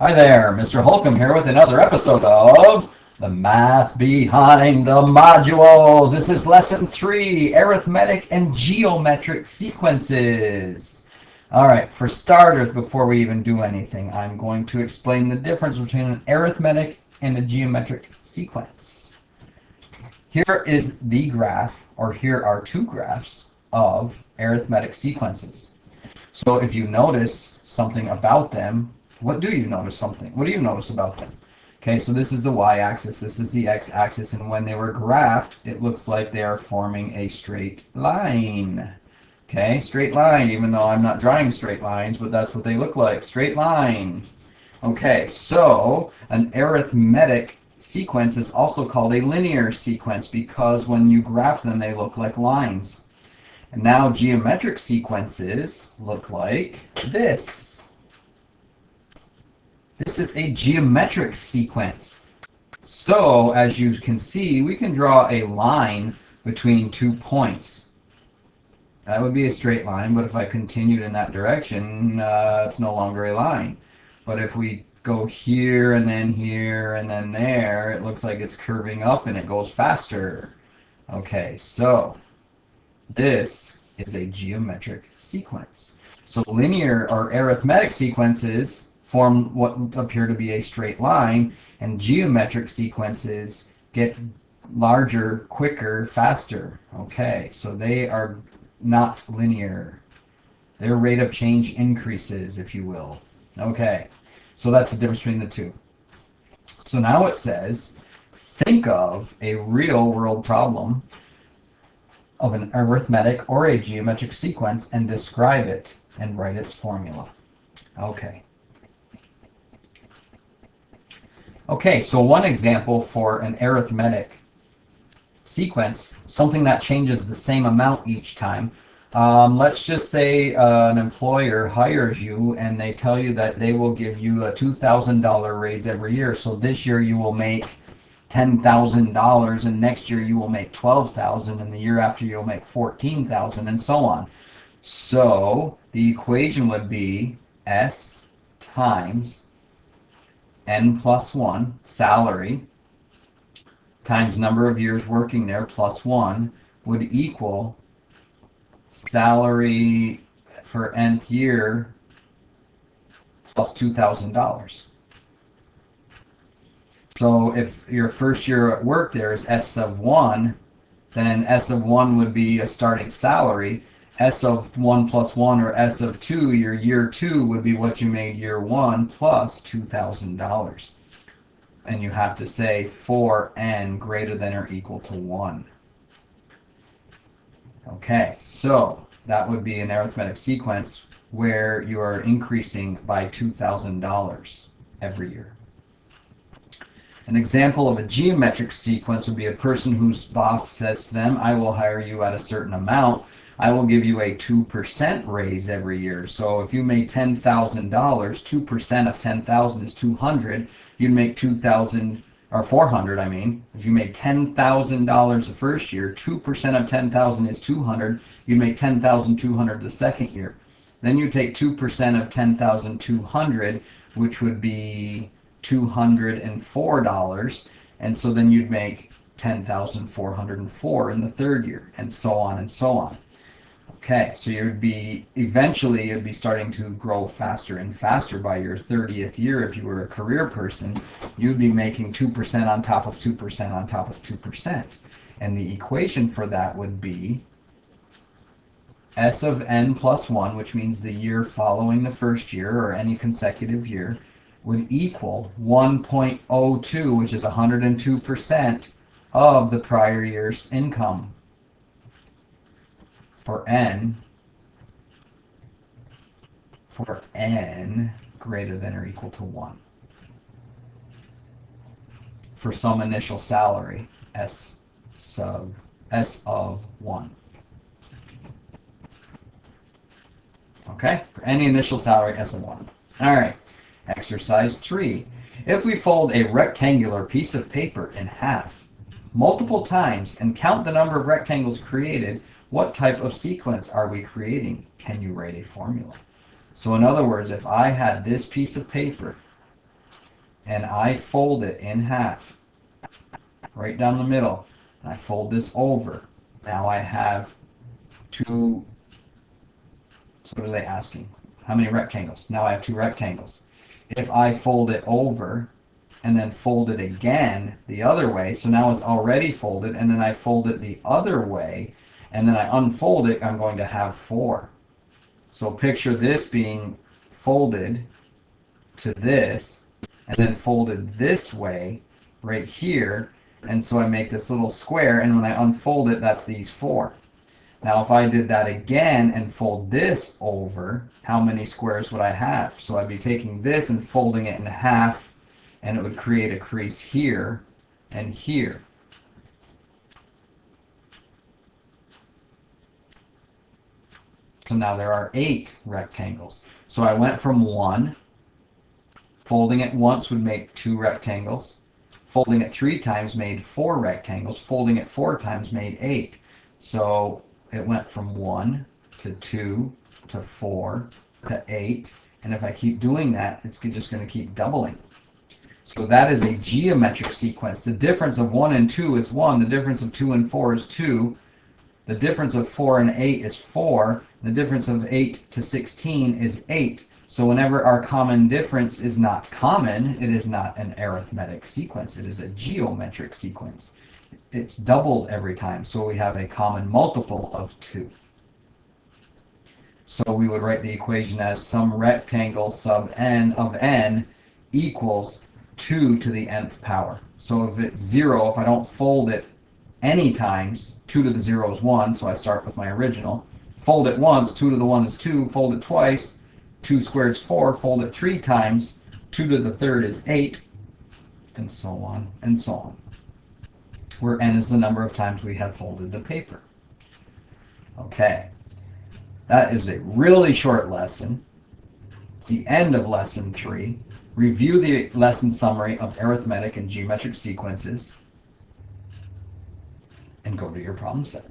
Hi there, Mr. Holcomb here with another episode of The Math Behind the Modules. This is Lesson 3, Arithmetic and Geometric Sequences. All right, for starters, before we even do anything, I'm going to explain the difference between an arithmetic and a geometric sequence. Here is the graph, or here are two graphs of arithmetic sequences. So if you notice something about them, what do you notice about them? Okay, so this is the y-axis, this is the x-axis, and when they were graphed, it looks like they are forming a straight line. Okay, straight line, even though I'm not drawing straight lines, but that's what they look like, straight line. Okay, so an arithmetic sequence is also called a linear sequence because when you graph them, they look like lines. And now geometric sequences look like this. This is a geometric sequence. So, as you can see, we can draw a line between 2 points. That would be a straight line, but if I continued in that direction, it's no longer a line. But if we go here and then there, it looks like it's curving up and it goes faster. Okay, so this is a geometric sequence. So linear or arithmetic sequences form what appear to be a straight line, and geometric sequences get larger, quicker, faster. Okay, so they are not linear. Their rate of change increases, if you will. Okay, so that's the difference between the two. So now it says, think of a real world problem of an arithmetic or a geometric sequence and describe it and write its formula. Okay, so one example for an arithmetic sequence, something that changes the same amount each time. Let's just say an employer hires you and they tell you that they will give you a $2,000 raise every year. So this year you will make $10,000 and next year you will make $12,000 and the year after you'll make $14,000 and so on. So the equation would be S times n plus 1, salary, times number of years working there plus 1 would equal salary for nth year plus $2,000. So if your first year at work there is S of 1, then S of 1 would be a starting salary. S of 1 plus 1 or S of 2, your year 2 would be what you made year 1 plus $2,000. And you have to say for n greater than or equal to 1. Okay, so that would be an arithmetic sequence where you are increasing by $2,000 every year. An example of a geometric sequence would be a person whose boss says to them, I will hire you at a certain amount. I will give you a 2% raise every year. So if you made $10,000, 2% of 10,000 is 200. You'd make 2,000 or 400. I mean, if you made $10,000 the first year, 2% of 10,000 is 200. You'd make 10,200 the second year. Then you take 2% of 10,200, which would be $204, and so then you'd make 10,404 in the third year, and so on and so on. Okay, so eventually you'd be starting to grow faster and faster. By your 30th year, if you were a career person, you'd be making 2% on top of 2% on top of 2%. And the equation for that would be S of n plus 1, which means the year following the first year or any consecutive year, would equal 1.02, which is 102% of the prior year's income. For n greater than or equal to 1. For some initial salary, S of 1. Okay, for any initial salary, S of 1. All right, exercise 3. If we fold a rectangular piece of paper in half multiple times and count the number of rectangles created, what type of sequence are we creating? Can you write a formula? So in other words, if I had this piece of paper and I fold it in half, right down the middle, and I fold this over. Now I have two, so what are they asking? How many rectangles? Now I have two rectangles. If I fold it over and then fold it again the other way, so now it's already folded, and then I fold it the other way, and then I unfold it, I'm going to have 4. So picture this being folded to this, and then folded this way right here, and so I make this little square, and when I unfold it, that's these 4. Now if I did that again and fold this over, how many squares would I have? So I'd be taking this and folding it in half, and it would create a crease here and here. So now there are 8 rectangles. So I went from 1, folding it once would make 2 rectangles, folding it 3 times made 4 rectangles, folding it 4 times made 8. So it went from 1 to 2 to 4 to 8, and if I keep doing that, it's just going to keep doubling. So that is a geometric sequence. The difference of 1 and 2 is 1, the difference of 2 and 4 is 2, the difference of 4 and 8 is 4, the difference of 8 to 16 is 8. So whenever our common difference is not common, it is not an arithmetic sequence, it is a geometric sequence. It's doubled every time, so we have a common multiple of 2. So we would write the equation as some rectangle sub n of n equals 2 to the nth power. So if it's 0, if I don't fold it any times, 2 to the 0 is 1, so I start with my original. Fold it once, 2 to the 1 is 2, fold it twice, 2 squared is 4, fold it 3 times, 2 to the third is 8, and so on and so on, where n is the number of times we have folded the paper. Okay, that is a really short lesson. It's the end of lesson 3. Review the lesson summary of arithmetic and geometric sequences, and go to your problem set.